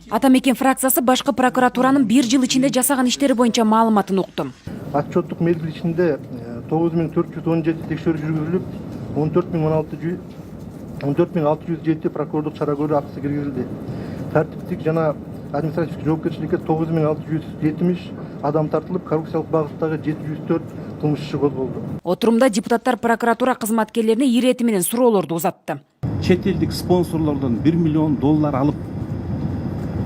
Ата Мекен фракциясы башкы прокуратуранын 1 жыл ичинде жасаган иштери боюнча маалыматын укту. Отчеттук мезгил ичинде 9417 текшерүү жүргүзүлүп, 14607 прокурорлук чара көрүү актысы киргизилди. Тартиптик жана административдик жоопкерчиликке 9670 адам тартылып, коррупциялык багыттагы 704 кылмыш иши козголду. Отурумда депутаттар прокуратура кызматкерлерине ирети менен суроолорду узатты. Чет элдик спонсорлордон $1 миллион алып,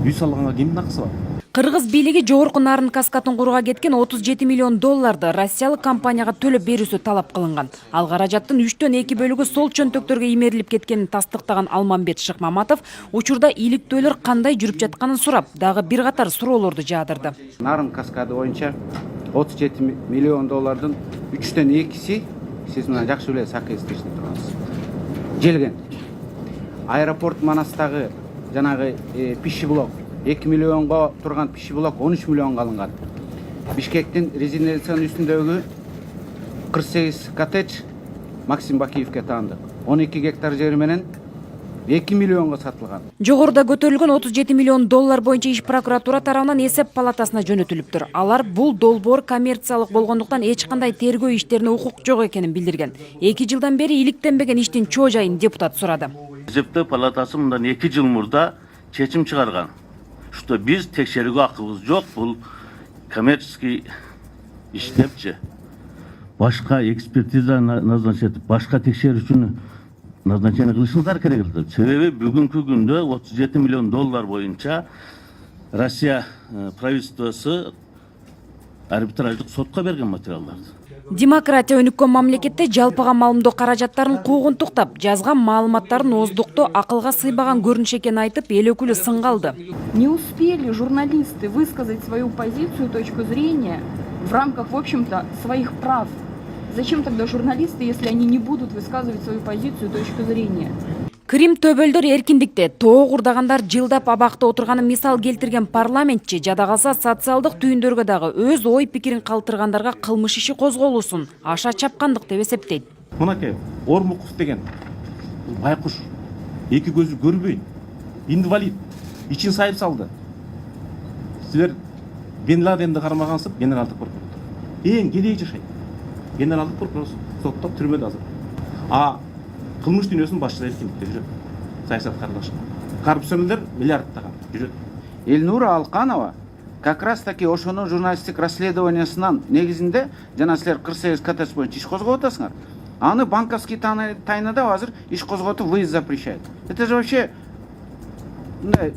үй салганга кимдин акысы бар? Кыргыз бийлиги жогорку нарын каскатын курууга кеткен $37 миллион россиялык компанияга төлөп берүүсү талап кылынган. Ал каражаттын 3/2 бөлүгү сол чөнтөктөргө имерилип кеткенин тастыктаган Алмамбет Шыкмаматов учурда иликтөөлөр кандай жүрүп жатканын сурап, дагы бир катар суроолорду жаадырды. Нарын каскады боюнча $37 миллион 3/2 сиз мына жакшы билесиз, акысты иштеп тургансыз. Желген. Аэропорт Манастагы жанагы пищи блок 2 миллионго турган пищи блок 13 миллионго алынган. Бишкектин резиденциянын үстүндөгү 48 коттедж Максим Бакиевке таандык. 12 гектар жери менен 2 миллионго сатылган. Жогоруда көтөрүлгөн $37 миллион боюнча иш прокуратура тарабынан эсеп палатасына жөнөтүлүптүр. Алар бул долбоор коммерциялык болгондуктан эч кандай тергөө иштерине укук жок экенин билдирген. 2 жылдан бери иликтенбеген иштин чоо жайын депутат сурады. Эсептөө палатасы мындан 2 жыл мурда чечим чыгарган. Что биз текшерүүгө акыбыз жок, бул коммерческий иштепчи. Башка экспертиза назначить, башка текшерүүчүнү назначение кылышыңыздар керек. Себеби бүгүнкү күндө $37 миллион боюнча Россия правительствосу арбитраждык сотко берген материалдарды. Демократия өнүккөн мамлекетте жалпыга маалымдоо каражаттарын куугунтуктап, жазган маалыматтарын оздуктоо акылга сыйбаган көрүнүш экенин айтып, эл өкүлү сынга алды. Не успели журналисты высказать свою позицию, точку зрения в рамках, в общем-то, своих прав. Зачем тогда журналисты, если они не будут высказывать свою позицию, точку зрения? Крим төбөлдөр эркиндикте тоо курдагандар жылдап абакта отурганын мисал келтирген парламентчи жада калса социалдык түйүндөргө дагы өз ой пикирин калтыргандарга кылмыш иши козголуусун аша чапкандык деп эсептейт. Мынакей Ормуков деген байкуш, эки көзү көрбөй, инвалид, ичин сайып салды. Силер Бен Ладенди кармагансыз, генералдык прокурор. Эң келей жашайт. Генералдык прокурор сотто түрмөдө азыр. Кылмыш дүйнөсүнүн башчылары эркиндикте жүрөт. Саясат каралашкан. Коррупционерлер миллиардтаган жүрөт. Элнура Алканова как раз таки ошонун журналисттик расследованиясынан негизинде жана силер 48 коттедж боюнча иш козгоп атасыңар. Аны банковский тайнада азыр иш козготуп выезд запрещают. Это же вообще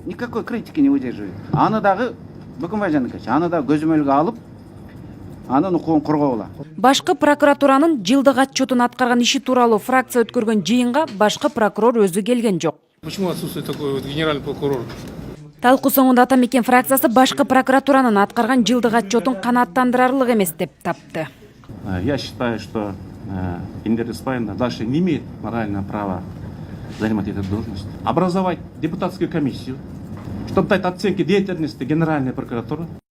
никакой критики не выдерживает. Аны дагы Бөкөнбай Жаныкевич, аны да көзөмөлгө алып, анын укугун коргогула. Башкы прокуратуранын жылдык отчетун аткарган иши тууралуу фракция өткөргөн жыйынга башкы прокурор өзү келген жок. Почему отсутствует такой вот генеральный прокурор? Талкуу соңунда Ата Мекен фракциясы башкы прокуратуранын аткарган жылдык отчетун канааттандырарлык эмес деп тапты. Я считаю, что Индира Испаевна дальше не имеет морального права занимать эту должность. Образовать депутатскую комиссию, чтобы дать оценки деятельности Генеральной прокуратуры.